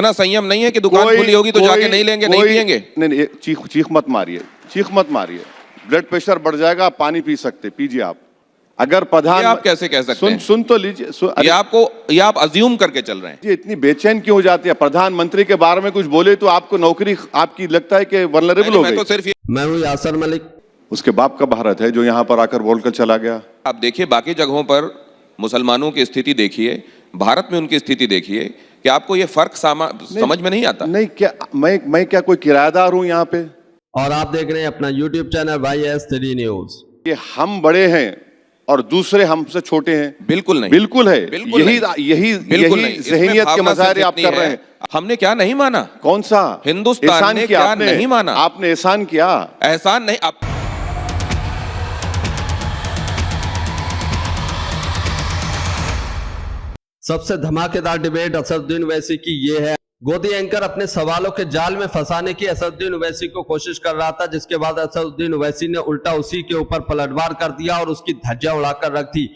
इतना संयम नहीं है कि दुकान खुली होगी तो जाके नहीं लेंगे, नहीं पिएंगे? नहीं, चीख मत मारिए, चीख मत मारिए। ब्लड प्रेशर बढ़ जाएगा, आप पानी पी सकते, पीजिए आप। अगर प्रधान, आप कैसे कह सकते हैं? सुन तो लीजिए। ये आप अज्यूम करके चल रहे हैं। ये इतनी बेचैन क्यों हो जाती है? प्रधानमंत्री के बारे में कुछ बोले तो आपको नौकरी, आपकी लगता है कि वल्नरेबल हो गई। मैं तो सिर्फ मैं हूं यासर मलिक। उसके बाप का भारत है जो यहाँ पर आकर बोलकर चला गया। आप देखिए बाकी जगहों पर मुसलमानों की स्थिति देखिए, भारत में उनकी स्थिति देखिए, कि आपको ये फर्क समझ में नहीं आता? नहीं, क्या मैं क्या कोई किराएदार हूं यहाँ पे? और आप देख रहे हैं अपना यूट्यूब चैनल YS3 न्यूज। ये हम बड़े हैं और दूसरे हमसे छोटे हैं? बिल्कुल नहीं, बिल्कुल है। बिल्कुल यही ज़हनियत के मज़ारे आप कर रहे हैं। हमने क्या नहीं माना? कौन सा? हिंदुस्तान ने क्या नहीं माना? आपने एहसान किया। एहसान नहीं। आप सबसे धमाकेदार डिबेट असदुद्दीन ओवैसी की ये है। गोदी एंकर अपने सवालों के जाल में फंसाने की असदुद्दीन ओवैसी को कोशिश कर रहा था, जिसके बाद असदुद्दीन ओवैसी ने उल्टा उसी के ऊपर पलटवार कर दिया और उसकी धज्जियां उड़ाकर रख दी।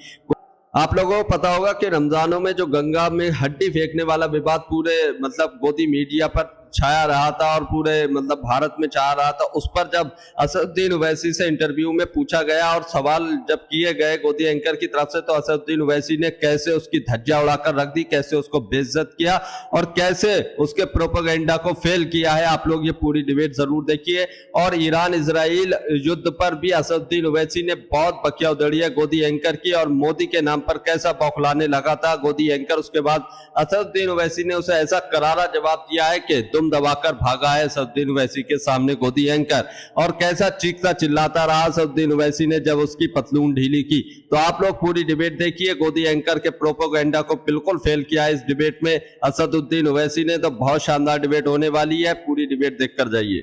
आप लोगों को पता होगा कि रमजानों में जो गंगा में हड्डी फेंकने वाला विवाद पूरे गोदी मीडिया पर छाया रहा था और पूरे भारत में छाया रहा था, उस पर जब असदुद्दीन ओवैसी से इंटरव्यू में पूछा गया और सवाल जब किए गए गोदी एंकर की तरफ से, तो असदुद्दीन ओवैसी ने कैसे उसकी धज्जियां उड़ाकर रख दी, कैसे उसको बेइज्जत किया और कैसे उसके प्रोपेगेंडा को फेल किया है। आप लोग ये पूरी डिबेट जरूर देखिए। और ईरान इजराइल युद्ध पर भी असदुद्दीन ओवैसी ने बहुत बकिया उधेड़ी है गोदी एंकर की, और मोदी के नाम पर कैसा बौखलाने लगा था गोदी एंकर। उसके बाद असदुद्दीन ओवैसी ने उसे ऐसा करारा जवाब दिया है कि दुम दबाकर भागा है असदुद्दीन ओवैसी के सामने गोदी एंकर, और कैसा चीखता चिल्लाता रहा असदुद्दीन ओवैसी ने जब उसकी पतलून ढीली की। तो आप लोग पूरी डिबेट देखिए। गोदी एंकर के प्रोपेगेंडा को बिल्कुल फेल किया है इस डिबेट में असदुद्दीन ओवैसी ने। तो बहुत शानदार डिबेट होने वाली है, पूरी डिबेट देखकर जाइए।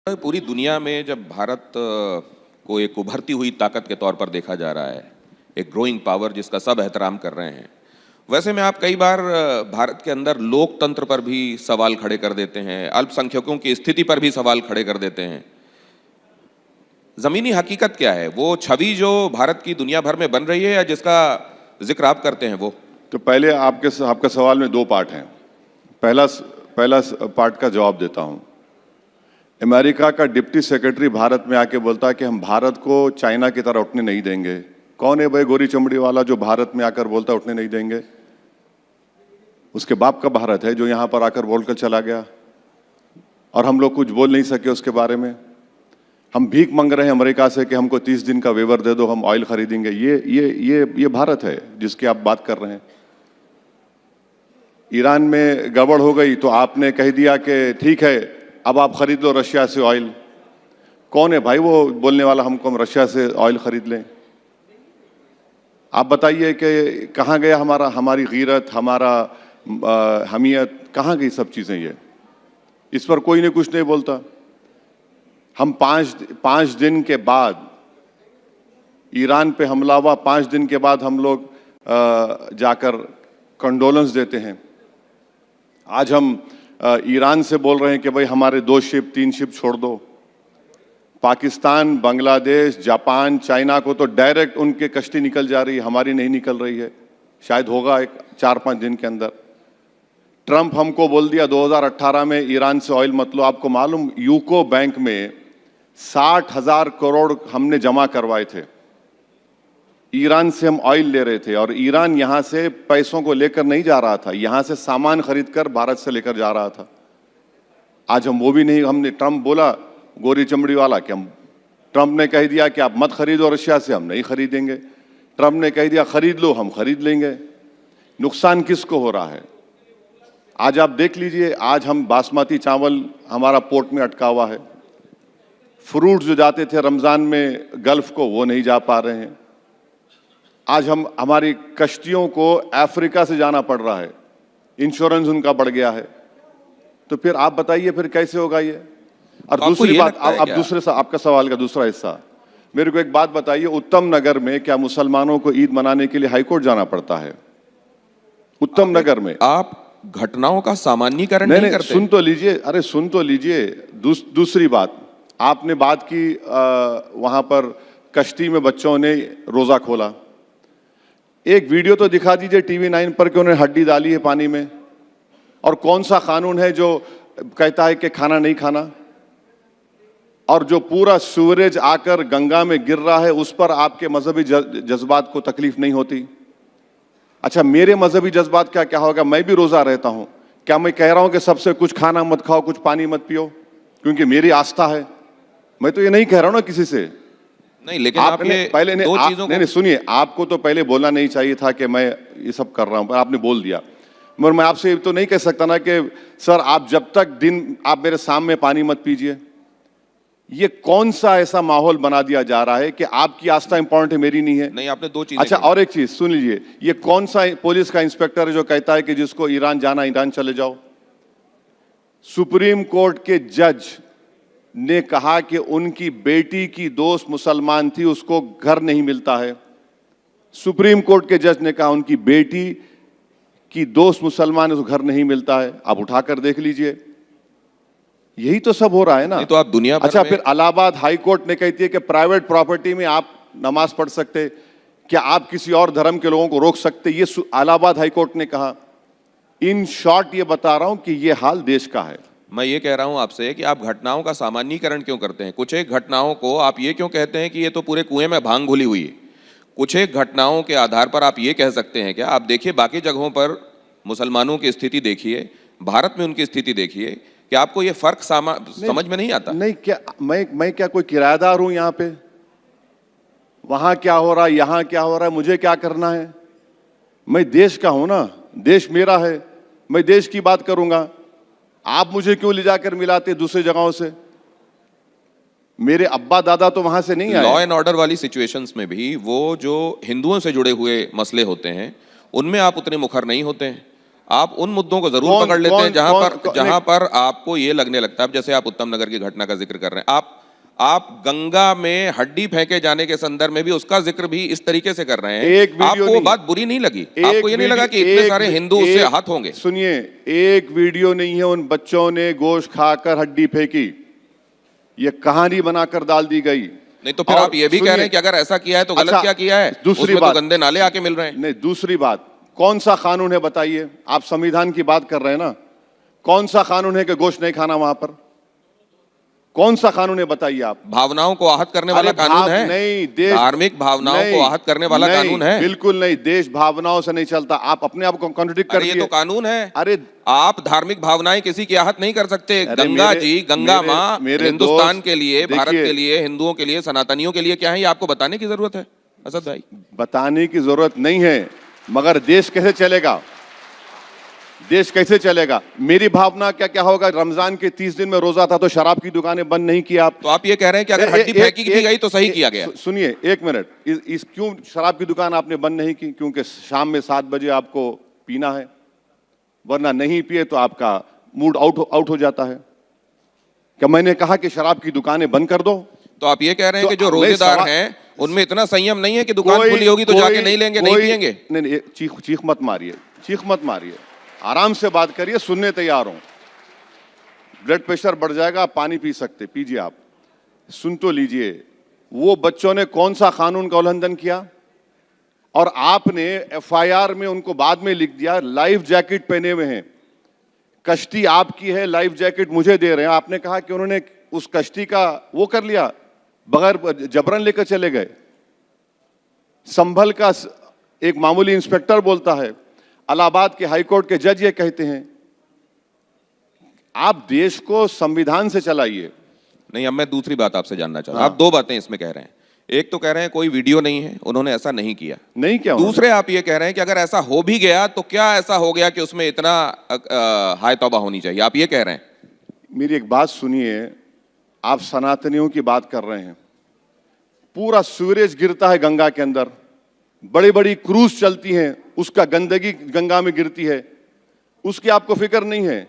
पूरी दुनिया में जब भारत को एक उभरती हुई ताकत के तौर पर देखा जा रहा है, एक ग्रोइंग पावर जिसका सब एहतराम कर रहे हैं, वैसे में आप कई बार भारत के अंदर लोकतंत्र पर भी सवाल खड़े कर देते हैं, अल्पसंख्यकों की स्थिति पर भी सवाल खड़े कर देते हैं। जमीनी हकीकत क्या है? वो छवि जो भारत की दुनिया भर में बन रही है या जिसका जिक्र आप करते हैं वो? तो पहले आपका सवाल में दो पार्ट हैं। पहला पार्ट का जवाब देता हूं। अमेरिका का डिप्टी सेक्रेटरी भारत में आके बोलता है कि हम भारत को चाइना की तरह उठने नहीं देंगे। कौन है भाई गोरी चमड़ी वाला जो भारत में आकर बोलता उठने नहीं देंगे? उसके बाप का भारत है जो यहां पर आकर बोलकर चला गया और हम लोग कुछ बोल नहीं सके उसके बारे में। हम भीख मांग रहे हैं अमेरिका से कि हमको 30 दिन का वेवर दे दो, हम ऑयल खरीदेंगे। ये भारत है जिसकी आप बात कर रहे हैं। ईरान में गड़बड़ हो गई तो आपने कह दिया कि ठीक है अब आप खरीद लो रशिया से ऑयल। कौन है भाई वो बोलने वाला हमको हम रशिया से ऑयल खरीद लें? आप बताइए कि कहाँ गया हमारी गीरत, हमारा हमियत, कहाँ गई सब चीज़ें? ये इस पर कोई नहीं कुछ नहीं बोलता। हम पाँच दिन के बाद ईरान पे हमला हुआ, 5 दिन के बाद हम लोग जाकर कंडोलेंस देते हैं। आज हम ईरान से बोल रहे हैं कि भाई हमारे 2 शिप 3 शिप छोड़ दो। पाकिस्तान, बांग्लादेश, जापान, चाइना को तो डायरेक्ट उनके कश्ती निकल जा रही है, हमारी नहीं निकल रही है। शायद होगा एक 4-5 दिन के अंदर। ट्रंप हमको बोल दिया 2018 में ईरान से ऑयल मत लो। आपको मालूम यूको बैंक में 60,000 करोड़ हमने जमा करवाए थे। ईरान से हम ऑयल ले रहे थे और ईरान यहां से पैसों को लेकर नहीं जा रहा था, यहां से सामान खरीदकर भारत से लेकर जा रहा था। आज हम वो भी नहीं, हमने ट्रंप बोला गोरी चमड़ी वाला कि हम, ट्रंप ने कह दिया कि आप मत खरीदो रशिया से, हम नहीं खरीदेंगे। ट्रंप ने कह दिया खरीद लो, हम खरीद लेंगे। नुकसान किसको हो रहा है? आज आप देख लीजिए, आज हम बासमती चावल हमारा पोर्ट में अटका हुआ है। फ्रूट जो जाते थे रमजान में गल्फ को, वो नहीं जा पा रहे हैं। आज हमारी कश्तियों को अफ्रीका से जाना पड़ रहा है, इंश्योरेंस उनका बढ़ गया है। तो फिर आप बताइए फिर कैसे होगा ये? और दूसरी बात, अब आपका सवाल का दूसरा हिस्सा, मेरे को एक बात बताइए, उत्तम नगर में क्या मुसलमानों को ईद मनाने के लिए हाईकोर्ट जाना पड़ता है? उत्तम नगर में आप घटनाओं का सामान्यीकरण नहीं करते? सुन तो लीजिए, अरे सुन तो लीजिए। दूसरी बात, आपने बात की वहां पर कश्ती में बच्चों ने रोजा खोला। एक वीडियो तो दिखा दीजिए TV9 पर कि उन्होंने हड्डी डाली है पानी में। और कौन सा कानून है जो कहता है कि खाना नहीं खाना? और जो पूरा सूरज आकर गंगा में गिर रहा है उस पर आपके मजहबी जज्बात को तकलीफ नहीं होती? अच्छा, मेरे मजहबी जज्बात क्या क्या होगा? मैं भी रोजा रहता हूं, क्या मैं कह रहा हूं कि सबसे कुछ खाना मत खाओ, कुछ पानी मत पियो, क्योंकि मेरी आस्था है? मैं तो ये नहीं कह रहा हूं ना किसी से। नहीं, लेकिन आप आपने ये पहले दो चीजों को नहीं, सुनिए, आपको तो पहले बोलना नहीं चाहिए था कि मैं ये सब कर रहा हूं, पर आपने बोल दिया। मगर मैं आपसे तो नहीं कह सकता ना कि सर आप जब तक दिन आप मेरे सामने पानी मत पीजिए। ये कौन सा ऐसा माहौल बना दिया जा रहा है कि आपकी आस्था इंपॉर्टेंट है, मेरी नहीं है? नहीं, आपने दो चीजें अच्छा, कही। और एक चीज सुन लीजिए, ये कौन सा पुलिस का इंस्पेक्टर है जो कहता है कि जिसको ईरान जाना ईरान चले जाओ? सुप्रीम कोर्ट के जज ने कहा कि उनकी बेटी की दोस्त मुसलमान थी, उसको घर नहीं मिलता है। सुप्रीम कोर्ट के जज ने कहा उनकी बेटी की दोस्त मुसलमान है, उसको घर नहीं मिलता है। आप उठाकर देख लीजिए, यही तो सब हो रहा है ना। नहीं तो आप दुनिया भर अच्छा, में- फिर इलाहाबाद हाई कोर्ट ने कहती है कि प्राइवेट प्रॉपर्टी में आप नमाज पढ़ सकते, क्या आप किसी और धर्म के लोगों को रोक सकते? ये इलाहाबाद हाई कोर्ट ने कहा। इन शॉर्ट ये बता रहा हूं कि ये हाल देश का है। मैं ये कह रहा हूं आपसे कि आप घटनाओं का सामान्यीकरण क्यों करते हैं? कुछ एक घटनाओं को आप ये क्यों कहते हैं कि ये तो पूरे कुएं में भांग घुली हुई है? कुछ एक घटनाओं के आधार पर आप ये कह सकते हैं क्या? आप देखिए, बाकी जगहों पर मुसलमानों की स्थिति देखिए, भारत में उनकी स्थिति देखिए, कि आपको ये फर्क समझ में नहीं आता? नहीं, क्या मैं क्या कोई किराएदार हूं यहां पे? वहां क्या हो रहा है, यहां क्या हो रहा है, मुझे क्या करना है? मैं देश का हूं ना, देश मेरा है, मैं देश की बात करूंगा। आप मुझे क्यों ले जाकर मिलाते दूसरी जगहों से? मेरे अब्बा दादा तो वहां से नहीं लॉ आए। एंड ऑर्डर वाली सिचुएशंस में भी वो जो हिंदुओं से जुड़े हुए मसले होते हैं उनमें आप उतने मुखर नहीं होते हैं। आप उन मुद्दों को जरूर पकड़ लेते हैं जहां पर आपको ये लगने लगता है। जैसे आप उत्तम नगर की घटना का जिक्र कर रहे हैं, आप गंगा में हड्डी फेंके जाने के संदर्भ में भी उसका जिक्र भी इस तरीके से कर रहे हैं। एक वीडियो आपको वो नहीं, बात बुरी नहीं लगी? आपको ये नहीं लगा कि इतने सारे हिंदू उससे आहत होंगे? सुनिए, एक वीडियो नहीं है, उन बच्चों ने गोश्त खाकर हड्डी फेंकी, ये कहानी बनाकर डाल दी गई। नहीं तो फिर आप ये भी कह रहे हैं कि अगर ऐसा किया है तो गलत अच्छा, क्या किया है? दूसरी उसमें तो बात, गंदे नाले आके मिल रहे हैं। नहीं, दूसरी बात, कौन सा कानून है बताइए? आप संविधान की बात कर रहे हैं ना, कौन सा कानून है कि गोश्त नहीं खाना वहां पर? कौन सा कानून है बताइए आप? भावनाओं को आहत करने वाला कानून है? नहीं, देश धार्मिक भावनाओं को आहत करने वाला कानून है? बिल्कुल नहीं, देश भावनाओं से नहीं चलता। आप अपने आप को कॉन्ट्रडिक्ट कर अरे ये दिए। तो कानून है। अरे आप धार्मिक भावनाएं किसी की आहत नहीं कर सकते। अरे गंगा जी, गंगा माँ मेरे हिंदुस्तान दोस्त, के लिए, भारत देखिए, के लिए, हिंदुओं के लिए, सनातनियों के लिए क्या है, ये आपको बताने की जरूरत है असद भाई? बताने की जरूरत नहीं है, मगर देश कैसे चलेगा? देश कैसे चलेगा? मेरी भावना क्या क्या होगा? रमजान के 30 दिन में रोजा था तो शराब की दुकानें बंद नहीं की आप। तो आप ये कह रहे हैं कि अगर हड्डी फेंकी भी गई तो सही किया गया? सुनिए एक मिनट, इस क्यों शराब की दुकान आपने बंद नहीं की? क्योंकि शाम में 7 बजे आपको पीना है, वरना नहीं पिए तो आपका मूड आउट हो जाता है। क्या मैंने कहा कि शराब की दुकानें बंद कर दो? तो आप ये कह रहे हैं तो कि जो मैं रोजेदार सवाल- हैं उनमें इतना संयम नहीं है कि दुकान खुली होगी तो जाके नहीं लेंगे, नहीं पिएंगे? नहीं, चीख मत मारिए, चीख मत मारिए, आराम से बात करिए, सुनने तैयार हूं। ब्लड प्रेशर बढ़ जाएगा, आप पानी पी सकते, पीजिए आप, सुन तो लीजिए। वो बच्चों ने कौन सा कानून का उल्लंघन किया? और आपने एफआईआर में उनको बाद में लिख दिया लाइफ जैकेट पहने हुए हैं, कश्ती आपकी है, लाइफ जैकेट मुझे दे रहे हैं। आपने कहा कि उन्होंने उस कश्ती का वो कर लिया, बगैर जबरन लेकर चले गए। संभल का एक मामूली इंस्पेक्टर बोलता है, इलाहाबाद के हाईकोर्ट के जज ये कहते हैं। आप देश को संविधान से चलाइए। नहीं, अब मैं दूसरी बात आपसे जानना चाहता हूं। आप दो बातें इसमें कह रहे हैं। एक तो कह रहे हैं कोई वीडियो नहीं है, उन्होंने ऐसा नहीं किया। नहीं क्या? दूसरे आप ये कह रहे हैं कि अगर ऐसा हो भी गया तो क्या ऐसा हो गया कि उसमें इतना हाय तौबा होनी चाहिए, आप ये कह रहे हैं? मेरी एक बात सुनिए, आप सनातनियों की बात कर रहे हैं, पूरा सूरज गिरता है गंगा के अंदर, बड़ी बड़ी क्रूज चलती हैं, उसका गंदगी गंगा में गिरती है, उसकी आपको फिक्र नहीं है।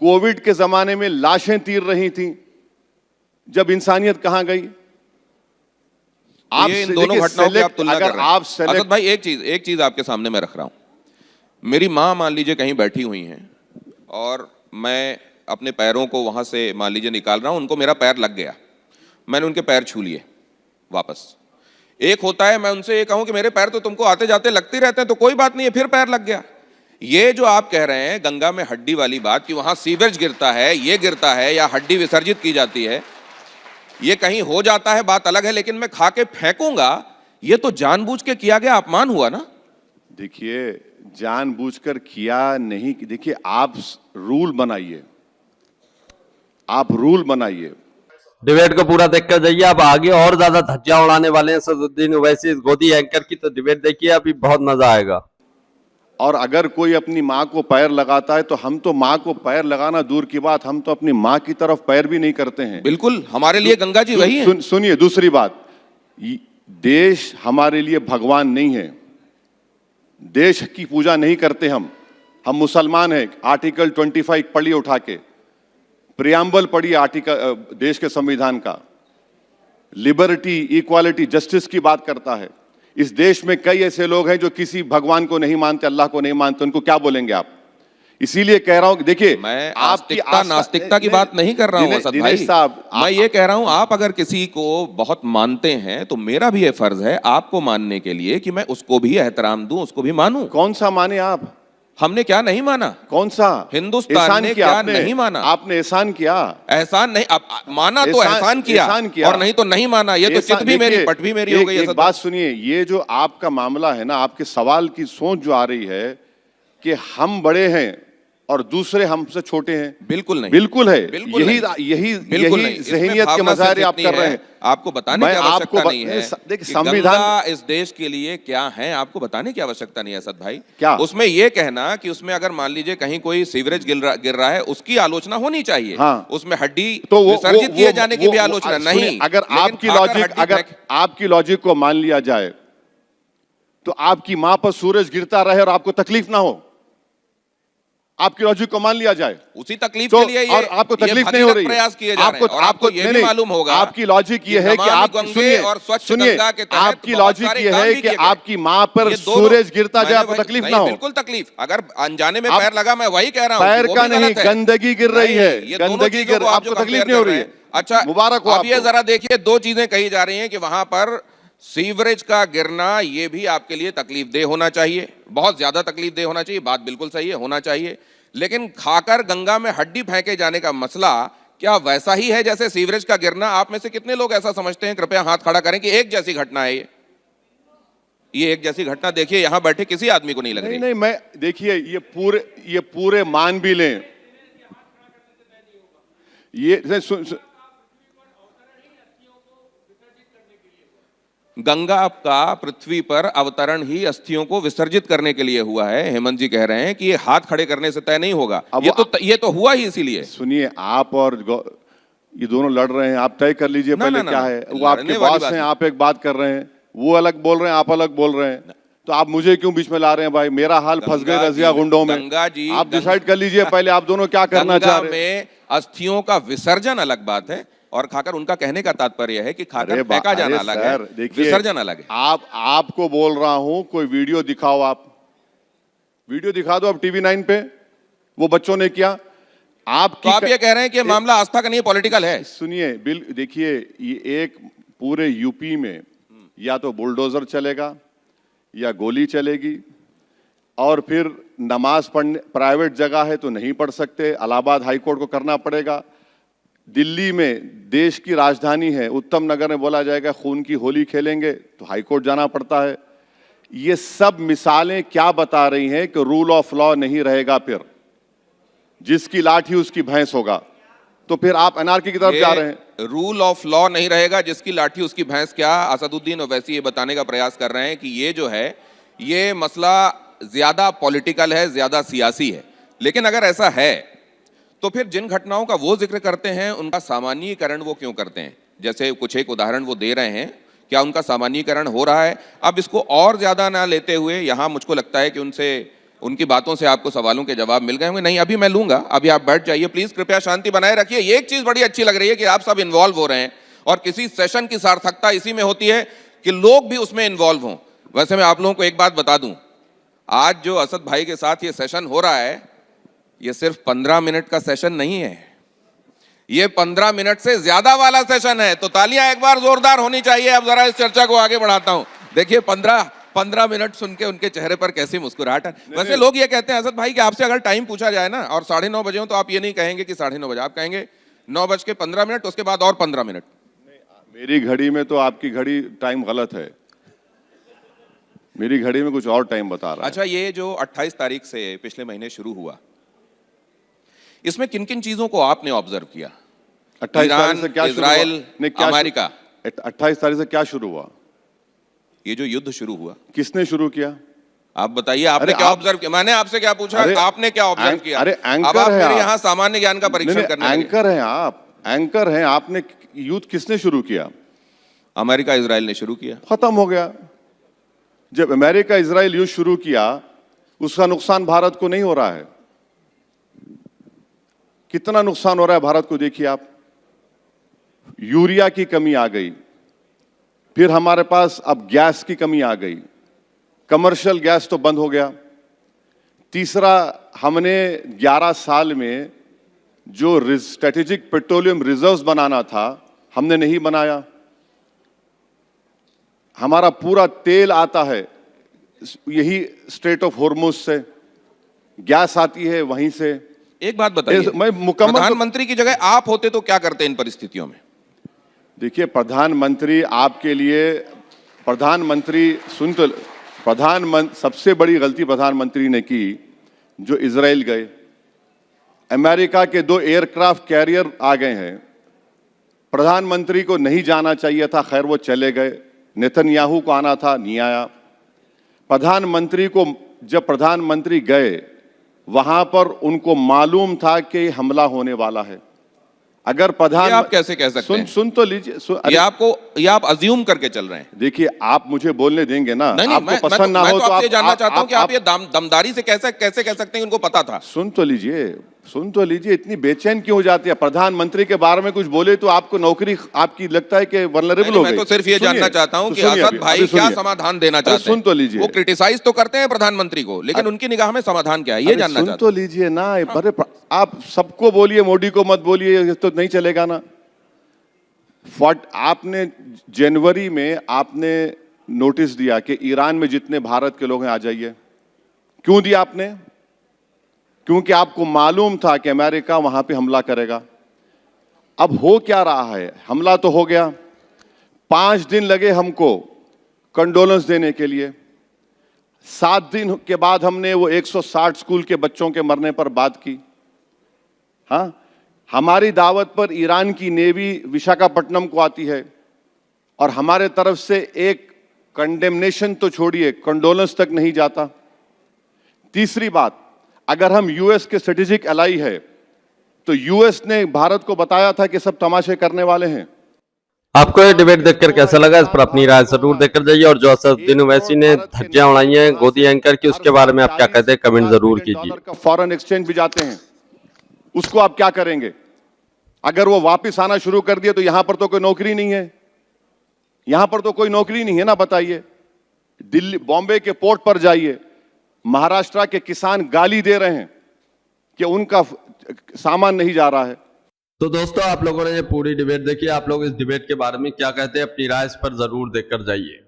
कोविड के जमाने में लाशें तीर रही थी, जब इंसानियत कहां गई? आप ये इन दोनों घटनाओं की आप तुलना कर रहे हैं। आप असद भाई, एक चीज आपके सामने मैं रख रहा हूं। मेरी माँ मान लीजिए कहीं बैठी हुई हैं और मैं अपने पैरों को वहां से मान लीजिए निकाल रहा हूं, उनको मेरा पैर लग गया, मैंने उनके पैर छू लिए वापस। एक होता है मैं उनसे ये कहूं कि मेरे पैर तो तुमको आते जाते लगते रहते हैं, तो कोई बात नहीं है, फिर पैर लग गया। ये जो आप कह रहे हैं गंगा में हड्डी वाली बात कि वहां सीवेज गिरता है, ये गिरता है या हड्डी विसर्जित की जाती है, ये कहीं हो जाता है बात अलग है, लेकिन मैं खा के फेंकूंगा, ये तो जानबूझ के किया गया अपमान हुआ ना। देखिए, जानबूझकर किया नहीं, देखिए आप रूल बनाइए, आप रूल बनाइए। डिबेट को पूरा देखकर जाइए। अब आगे और ज्यादा धज्जियां उड़ाने वाले हैं असदुद्दीन ओवैसी इस गोदी एंकर की, तो डिबेट देखिए, अभी बहुत मजा आएगा। और अगर कोई अपनी माँ को पैर लगाता है तो हम तो माँ को पैर लगाना दूर की बात, हम तो अपनी माँ की तरफ पैर भी नहीं करते हैं। बिल्कुल, हमारे लिए गंगा जी वही है। सुनिए, दूसरी बात, देश हमारे लिए भगवान नहीं है, देश की पूजा नहीं करते हम मुसलमान हैं। आर्टिकल 25 पढ़िए उठा के, प्रियम्बल पढ़िए आर्टिकल देश के संविधान का, लिबर्टी, इक्वालिटी, जस्टिस की बात करता है। इस देश में कई ऐसे लोग हैं जो किसी भगवान को नहीं मानते, अल्लाह को नहीं मानते, उनको क्या बोलेंगे आप? इसीलिए कह रहा हूं कि देखिए, मैं आस्तिकता नास्तिकता की बात नहीं कर रहा हूं असद भाई साहब, मैं ये कह रहा हूं आप अगर किसी को बहुत मानते हैं तो मेरा भी ये फर्ज है आपको मानने के लिए कि मैं उसको भी एहतराम दूं, उसको भी मानूं। कौन सा माने आप? हमने क्या नहीं माना? कौन सा? हिंदुस्तान ने क्या नहीं माना? आपने एहसान किया। एहसान नहीं, अब माना तो एहसान किया और नहीं तो नहीं माना। ये तो चित भी मेरी पट भी मेरी हो गई। एक बात सुनिए, ये जो आपका मामला है ना, आपके सवाल की सोच जो आ रही है कि हम बड़े हैं और दूसरे हमसे छोटे हैं, बिल्कुल नहीं, बिल्कुल है। यही ज़हनियत के मज़ाहिर आप कर रहे हैं। आपको बताने की आवश्यकता नहीं है। देखिए, संविधान इस देश के लिए क्या है आपको बताने की आवश्यकता नहीं है असद भाई। क्या उसमें ये कहना कि उसमें अगर मान लीजिए कहीं कोई सीवरेज गिर रहा है, उसकी आलोचना होनी चाहिए। हाँ। उसमें हड्डी विसर्जित किए जाने की भी आलोचना नहीं। अगर आपकी लॉजिक को मान लिया जाए तो आपकी मां पर सूरज गिरता रहे और आपको तकलीफ ना हो, आपकी लॉजिक को मान लिया जाए, उसी तकलीफ के लिए और आपको तकलीफ नहीं हो रही, प्रयास किए जा रहे हैं। और आपको ये भी मालूम होगा आपकी लॉजिक ये है कि आप सुनिए, आपकी लॉजिक ये है कि आपकी माँ पर सूरज गिरता जाए, आपको तकलीफ ना हो। बिल्कुल तकलीफ, अगर अनजाने में पैर लगा, मैं वही कह रहा हूँ, पैर का नहीं, गंदगी गिर रही है, गंदगी गिर, आपको तकलीफ नहीं हो रही है। अच्छा, मुबारक हो। अब ये जरा देखिए, दो चीजें कही जा रही हैं कि वहां पर सीवरेज का गिरना ये भी आपके लिए तकलीफ दे होना चाहिए, बहुत ज्यादा तकलीफ दे होना चाहिए। बात बिल्कुल सही है, होना चाहिए। लेकिन खाकर गंगा में हड्डी फेंके जाने का मसला क्या वैसा ही है जैसे सीवरेज का गिरना? आप में से कितने लोग ऐसा समझते हैं? कृपया हाथ खड़ा करें कि एक जैसी घटना है ये एक जैसी घटना। देखिए, यहां बैठे किसी आदमी को नहीं लग रही। नहीं, मैं देखिए, ये पूरे मान भी लें, ये गंगा का पृथ्वी पर अवतरण ही अस्थियों को विसर्जित करने के लिए हुआ है। हेमंत जी कह रहे हैं कि ये हाथ खड़े करने से तय नहीं होगा। ये तो हुआ ही इसीलिए। सुनिए, आप और ये दोनों लड़ रहे हैं, आप तय कर लीजिए पहले क्या है। वो आपके बॉस हैं, आप एक बात कर रहे हैं, वो अलग बोल रहे हैं, आप अलग बोल रहे हैं, तो आप मुझे क्यों बीच में ला रहे हैं? भाई, मेरा हाल फंस गए रजिया गुंडों में। गंगा जी, आप डिसाइड कर लीजिए पहले, आप दोनों क्या करना चाह रहे हैं। में अस्थियों का विसर्जन अलग बात है और खाकर, उनका कहने का तात्पर्य है कि खाकर फेंका जाना अलग है, विसर्जन अलग है। आपको बोल रहा हूं, कोई वीडियो दिखाओ, आप वीडियो दिखा दो, अब टीवी 9 पे वो बच्चों ने किया। तो आप ये कह रहे हैं कि मामला आस्था का नहीं, पॉलिटिकल है? सुनिए, देखिए, ये एक पूरे यूपी में या तो बुलडोजर चलेगा या गोली चलेगी, और फिर नमाज पढ़ने, प्राइवेट जगह है तो नहीं पढ़ सकते, इलाहाबाद हाईकोर्ट को करना पड़ेगा। दिल्ली में, देश की राजधानी है, उत्तम नगर में बोला जाएगा खून की होली खेलेंगे तो हाईकोर्ट जाना पड़ता है। ये सब मिसालें क्या बता रही हैं कि रूल ऑफ लॉ नहीं रहेगा, फिर जिसकी लाठी उसकी भैंस होगा। तो फिर आप अनार्की की तरफ जा रहे हैं। रूल ऑफ लॉ नहीं रहेगा, जिसकी लाठी उसकी भैंस। क्या असदुद्दीन ओवैसी ये बताने का प्रयास कर रहे हैं कि ये जो है, ये मसला ज्यादा पॉलिटिकल है, ज्यादा सियासी है? लेकिन अगर ऐसा है तो फिर जिन घटनाओं का वो जिक्र करते हैं, उनका सामान्यीकरण वो क्यों करते हैं? जैसे कुछ एक उदाहरण वो दे रहे हैं, क्या उनका सामान्यीकरण हो रहा है? अब इसको और ज्यादा ना लेते हुए, यहां मुझको लगता है कि उनकी बातों से आपको सवालों के जवाब मिल गए होंगे। नहीं, अभी मैं लूंगा, अभी आप बैठ जाइए प्लीज, कृपया शांति बनाए रखिए। ये एक चीज बड़ी अच्छी लग रही है कि आप सब इन्वॉल्व हो रहे हैं, और किसी सेशन की सार्थकता इसी में होती है कि लोग भी उसमें इन्वॉल्व हों। वैसे मैं आप लोगों को एक बात बता दूं, आज जो असद भाई के साथ ये सेशन हो रहा है, ये सिर्फ 15 मिनट का सेशन नहीं है, ये 15 मिनट से ज्यादा वाला सेशन है। तो तालियां एक बार जोरदार होनी चाहिए। अब जरा इस चर्चा को आगे बढ़ाता हूं। देखिए, 15 मिनट सुन के उनके चेहरे पर कैसी मुस्कुराहट है। वैसे लोग ये कहते हैं असद भाई कि आपसे अगर टाइम पूछा जाए ना और 9:30 बजे हो तो आप ये नहीं कहेंगे कि 9:30 बजे, आप कहेंगे 9:15 उसके बाद और 15 मिनट। मेरी घड़ी में तो आपकी घड़ी टाइम गलत है, मेरी घड़ी में कुछ और टाइम बता रहा है। अच्छा, ये जो 28 तारीख से पिछले महीने शुरू हुआ, इसमें किन किन चीजों को आपने ऑब्जर्व किया? 28 तारीख ईरान, से क्या शुरू इजराइल, हुआ? नहीं, क्या अमेरिका, 28 तारीख से क्या शुरू हुआ? ये जो युद्ध शुरू हुआ, किसने शुरू किया? आप बताइए, आपने क्या ऑब्जर्व किया? मैंने आपसे क्या पूछा, आपने क्या ऑब्जर्व किया? अरे अब एंकर आप है मेरे आप। यहाँ सामान्य ज्ञान का परीक्षण करने लगे। एंकर हैं आप, एंकर हैं। आपने युद्ध किसने शुरू किया? अमेरिका इजराइल ने शुरू किया। खत्म हो गया। जब अमेरिका इजराइल युद्ध शुरू किया, उसका नुकसान भारत को नहीं हो रहा है। कितना नुकसान हो रहा है भारत को देखिए आप। यूरिया की कमी आ गई, फिर हमारे पास अब गैस की कमी आ गई, कमर्शियल गैस तो बंद हो गया। तीसरा, हमने 11 साल में जो स्ट्रेटेजिक पेट्रोलियम रिजर्व्स बनाना था, हमने नहीं बनाया। हमारा पूरा तेल आता है यही स्ट्रेट ऑफ हॉर्मुज से, गैस आती है वहीं से। एक बात बताइए, मैं मुकम्मल प्रधानमंत्री की जगह आप होते तो क्या करते इन परिस्थितियों में? देखिए, प्रधानमंत्री आपके लिए, प्रधानमंत्री सबसे बड़ी गलती प्रधानमंत्री ने की जो इजराइल गए। अमेरिका के 2 एयरक्राफ्ट कैरियर आ गए हैं, प्रधानमंत्री को नहीं जाना चाहिए था, खैर वो चले गए। नेतन्याहू को आना था, नहीं आया। प्रधानमंत्री को, जब प्रधानमंत्री गए वहां पर उनको मालूम था कि हमला होने वाला है। अगर प्रधान, आप कैसे कह सकते हैं? सुन तो लीजिए। ये आप अज्यूम करके चल रहे हैं। देखिए, आप मुझे बोलने देंगे ना? नहीं, आपको पसंद ना हो तो आपसे आप जानना चाहता हूं कि आप ये दमदारी से कैसे कह सकते हैं उनको पता था? सुन तो लीजिए, इतनी बेचैन क्यों हो जाती है? प्रधानमंत्री के बारे में कुछ बोले तो आपको नौकरी, आपकी लगता है कि वल्नरेबल हो गई। मैं तो सिर्फ ये जानना चाहता हूं कि असद भाई क्या समाधान देना चाहते हैं। सुन तो लीजिए, वो क्रिटिसाइज तो करते हैं प्रधानमंत्री को, लेकिन उनकी निगाह में समाधान क्या है ये जानना चाहता हूं। सुन तो लीजिए ना। अरे आप सबको बोलिए, मोदी को मत बोलिए, तो नहीं चलेगा ना। आपने जनवरी में आपने नोटिस दिया कि ईरान में जितने भारत के लोग हैं आ जाइए। क्यों दिया आपने? क्योंकि आपको मालूम था कि अमेरिका वहां पे हमला करेगा। अब हो क्या रहा है? हमला तो हो गया। 5 दिन लगे हमको कंडोलेंस देने के लिए। 7 दिन के बाद हमने वो 160 स्कूल के बच्चों के मरने पर बात की। हाँ, हमारी दावत पर ईरान की नेवी विशाखापट्टनम को आती है और हमारे तरफ से एक कंडेमनेशन तो छोड़िए, कंडोलेंस तक नहीं जाता। तीसरी बात, अगर हम यूएस के स्ट्रेटेजिक एलाई है तो यूएस ने भारत को बताया था कि सब तमाशे करने वाले हैं। आपको ये डिबेट देखकर कैसा लगा? इस पर अपनी राय जरूर देकर जाइए। और जो असदुद्दीन ओवैसी ने धज्जियां उड़ाई हैं गोदी एंकर की, उसके बारे में आप क्या कहते हैं? कमेंट जरूर कीजिए। फॉरेन एक्सचेंज भी जाते हैं, उसको आप क्या करेंगे? अगर वो वापस आना शुरू कर दिए तो यहां पर तो कोई नौकरी नहीं है, यहां पर तो कोई नौकरी नहीं है ना। बताइए, दिल्ली, बॉम्बे के पोर्ट पर जाइए, महाराष्ट्र के किसान गाली दे रहे हैं कि उनका सामान नहीं जा रहा है। तो दोस्तों, आप लोगों ने ये पूरी डिबेट देखी। आप लोग इस डिबेट के बारे में क्या कहते हैं? अपनी राय इस पर जरूर देकर जाइए।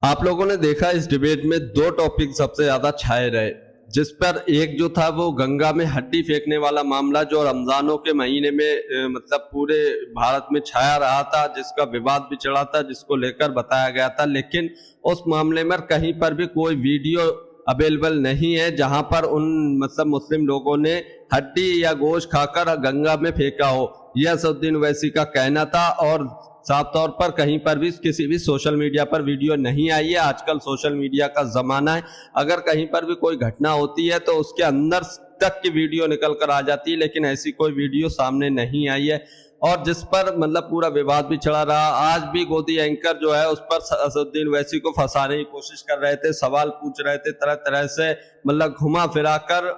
आप लोगों ने देखा इस डिबेट में 2 टॉपिक सबसे ज्यादा छाए रहे, जिस पर एक जो था वो गंगा में हड्डी फेंकने वाला मामला, जो रमजानों के महीने में मतलब पूरे भारत में छाया रहा था, जिसका विवाद भी चढ़ा था, जिसको लेकर बताया गया था। लेकिन उस मामले में कहीं पर भी कोई वीडियो अवेलेबल नहीं है जहां पर उन मतलब मुस्लिम लोगों ने हड्डी या गोश्त खाकर गंगा में फेंका हो। यह असदुद्दीन ओवैसी का कहना था और साफ तौर पर कहीं पर भी किसी भी सोशल मीडिया पर वीडियो नहीं आई है। आजकल सोशल मीडिया का जमाना है, अगर कहीं पर भी कोई घटना होती है तो उसके अंदर तक की वीडियो निकल कर आ जाती है, लेकिन ऐसी कोई वीडियो सामने नहीं आई है। और जिस पर मतलब पूरा विवाद भी चला रहा। आज भी गोदी एंकर जो है उस पर असदुद्दीन ओवैसी को फंसाने की कोशिश कर रहे थे, सवाल पूछ रहे थे, तरह तरह से मतलब घुमा फिरा कर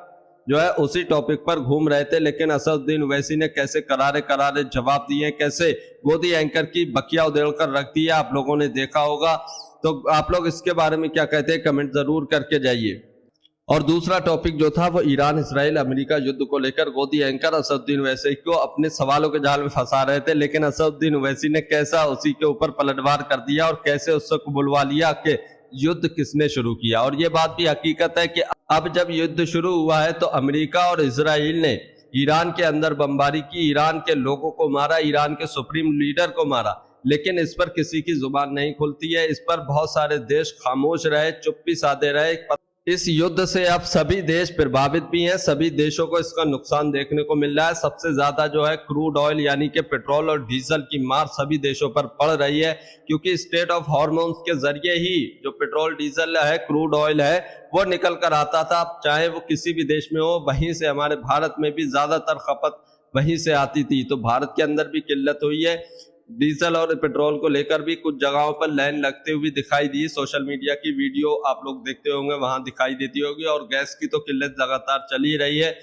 जो है उसी टॉपिक पर घूम रहे थे। लेकिन असदुद्दीन ओवैसी ने कैसे करारे करारे जवाब दिए, कैसे गोदी एंकर की बकिया उधेड़ कर रख दी है, आप लोगों ने देखा होगा। तो आप लोग इसके बारे में क्या कहते हैं? कमेंट जरूर करके जाइए। और दूसरा टॉपिक जो था वो ईरान इजराइल अमेरिका युद्ध को लेकर गोदी एंकर असदुद्दीन ओवैसी को अपने सवालों के जाल में फंसा रहे थे, लेकिन असदुद्दीन ओवैसी ने कैसा उसी के ऊपर पलटवार कर दिया और कैसे उसको बुलवा लिया कि युद्ध किसने शुरू किया। और ये बात भी हकीकत है कि अब जब युद्ध शुरू हुआ है तो अमेरिका और इजराइल ने ईरान के अंदर बमबारी की, ईरान के लोगों को मारा, ईरान के सुप्रीम लीडर को मारा, लेकिन इस पर किसी की जुबान नहीं खुलती है। इस पर बहुत सारे देश खामोश रहे, चुप्पी साधे रहे। इस युद्ध से अब सभी देश प्रभावित भी हैं, सभी देशों को इसका नुकसान देखने को मिल रहा है। सबसे ज्यादा जो है क्रूड ऑयल यानी कि पेट्रोल और डीजल की मार सभी देशों पर पड़ रही है, क्योंकि स्टेट ऑफ हॉर्मोन्स के जरिए ही जो पेट्रोल डीजल है, क्रूड ऑयल है, वो निकल कर आता था। चाहे वो किसी भी देश में हो, वहीं से हमारे भारत में भी ज्यादातर खपत वहीं से आती थी। तो भारत के अंदर भी किल्लत हुई है। डीजल और पेट्रोल को लेकर भी कुछ जगहों पर लाइन लगते हुए दिखाई दी। सोशल मीडिया की वीडियो आप लोग देखते होंगे, वहां दिखाई देती होगी। और गैस की तो किल्लत लगातार चली रही है,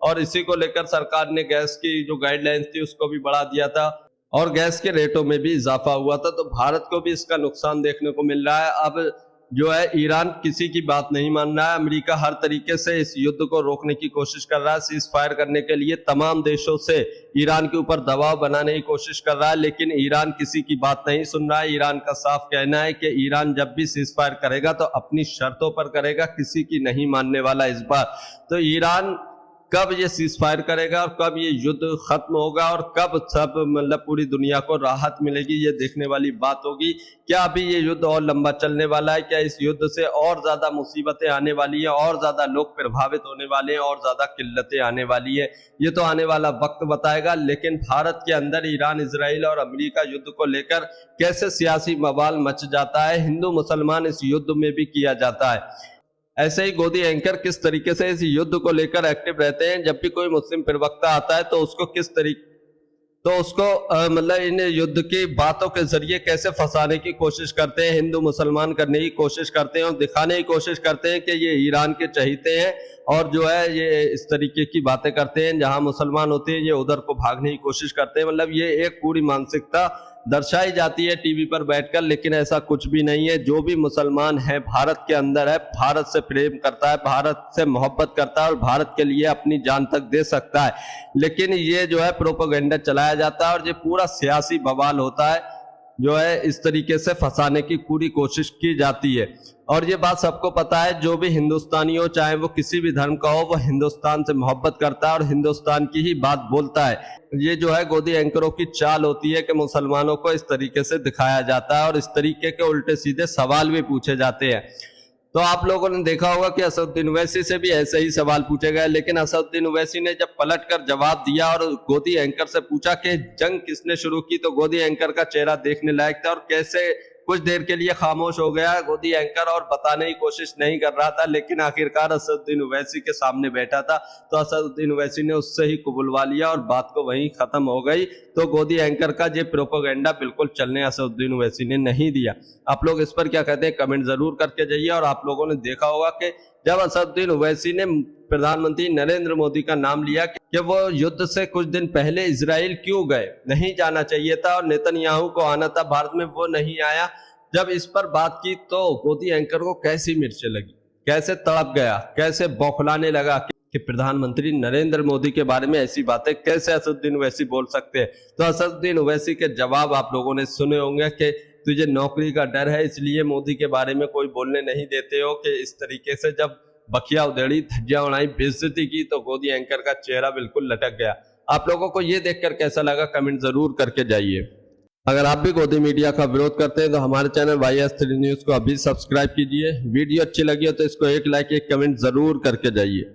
और इसी को लेकर सरकार ने गैस की जो गाइडलाइंस थी उसको भी बढ़ा दिया था, और गैस के रेटों में भी इजाफा हुआ था। तो भारत को भी इसका नुकसान देखने को मिल रहा है। अब जो है ईरान किसी की बात नहीं मान रहा है। अमेरिका हर तरीके से इस युद्ध को रोकने की कोशिश कर रहा है, सीज फायर करने के लिए तमाम देशों से ईरान के ऊपर दबाव बनाने की कोशिश कर रहा है, लेकिन ईरान किसी की बात नहीं सुन रहा है। ईरान का साफ कहना है कि ईरान जब भी सीज फायर करेगा तो अपनी शर्तों पर करेगा, किसी की नहीं मानने वाला इस बार। तो ईरान कब ये सीज फायर करेगा और कब ये युद्ध खत्म होगा और कब सब मतलब पूरी दुनिया को राहत मिलेगी, ये देखने वाली बात होगी। क्या अभी ये युद्ध और लंबा चलने वाला है? क्या इस युद्ध से और ज्यादा मुसीबतें आने वाली हैं, और ज्यादा लोग प्रभावित होने वाले हैं, और ज्यादा किल्लतें आने वाली है? ये तो आने वाला वक्त बताएगा। लेकिन भारत के अंदर ईरान, इजराइल और अमेरिका युद्ध को लेकर कैसे सियासी बवाल मच जाता है, हिंदू मुसलमान इस युद्ध में भी किया जाता है। ऐसे ही गोदी एंकर किस तरीके से इस युद्ध को लेकर एक्टिव रहते हैं। जब भी कोई मुस्लिम प्रवक्ता आता है तो उसको किस तरीके मतलब इन युद्ध की बातों के जरिए कैसे फंसाने की कोशिश करते हैं, हिंदू मुसलमान करने की कोशिश करते हैं और दिखाने की कोशिश करते हैं कि ये ईरान के चहीते हैं, और जो है ये इस तरीके की बातें करते हैं। जहां मुसलमान होते हैं ये उधर को भागने की कोशिश करते हैं। मतलब ये एक पूरी मानसिकता दर्शाई जाती है टीवी पर बैठकर, लेकिन ऐसा कुछ भी नहीं है। जो भी मुसलमान है भारत के अंदर है, भारत से प्रेम करता है, भारत से मोहब्बत करता है और भारत के लिए अपनी जान तक दे सकता है। लेकिन ये जो है प्रोपेगेंडा चलाया जाता है और ये पूरा सियासी बवाल होता है, जो है इस तरीके से फंसाने की पूरी कोशिश की जाती है। और ये बात सबको पता है, जो भी हिंदुस्तानी हो, चाहे वो किसी भी धर्म का हो, वो हिंदुस्तान से मोहब्बत करता है और हिंदुस्तान की ही बात बोलता है। ये जो है गोदी एंकरों की चाल होती है कि मुसलमानों को इस तरीके से दिखाया जाता है और इस तरीके के उल्टे सीधे सवाल भी पूछे जाते हैं। तो आप लोगों ने देखा होगा कि असदुद्दीन ओवैसी से भी ऐसे ही सवाल पूछे गए, लेकिन असदुद्दीन ओवैसी ने जब पलटकर जवाब दिया और गोदी एंकर से पूछा कि जंग किसने शुरू की, तो गोदी एंकर का चेहरा देखने लायक था और कैसे कुछ देर के लिए खामोश हो गया गोदी एंकर और बताने की कोशिश नहीं कर रहा था। लेकिन आखिरकार असदुद्दीन ओवैसी के सामने बैठा था तो असदुद्दीन ओवैसी ने उससे ही कबूलवा लिया और बात को वहीं खत्म हो गई। तो गोदी एंकर का ये प्रोपेगेंडा बिल्कुल चलने असदुद्दीन ओवैसी ने नहीं दिया। आप लोग इस पर क्या कहते हैं कमेंट जरूर करके जाइए। और आप लोगों ने देखा होगा कि जब असदुद्दीन ओवैसी ने प्रधानमंत्री नरेंद्र मोदी का नाम लिया कि वो युद्ध से कुछ दिन पहले इजराइल क्यों गए, नहीं जाना चाहिए था और नेतन्याहू को आना था भारत में, वो नहीं आया। जब इस पर बात की तो गोदी एंकर को कैसी मिर्चें लगी, कैसे तड़प गया, कैसे बौखलाने लगा कि प्रधानमंत्री नरेंद्र मोदी के बारे में ऐसी बातें कैसे असदुद्दीन ओवैसी बोल सकते हैं। तो असदुद्दीन ओवैसी के जवाब आप लोगों ने सुने होंगे कि तुझे नौकरी का डर है इसलिए मोदी के बारे में कोई बोलने नहीं देते हो, कि इस तरीके से जब बखिया उधेड़ी, धज्जियां उड़ाई, बेइज्जती की तो गोदी एंकर का चेहरा बिल्कुल लटक गया। आप लोगों को ये देखकर कैसा लगा कमेंट जरूर करके जाइए। अगर आप भी गोदी मीडिया का विरोध करते हैं तो हमारे चैनल YS3 न्यूज को अभी सब्सक्राइब कीजिए। वीडियो अच्छी लगी हो तो इसको एक लाइक, एक कमेंट जरूर करके जाइए।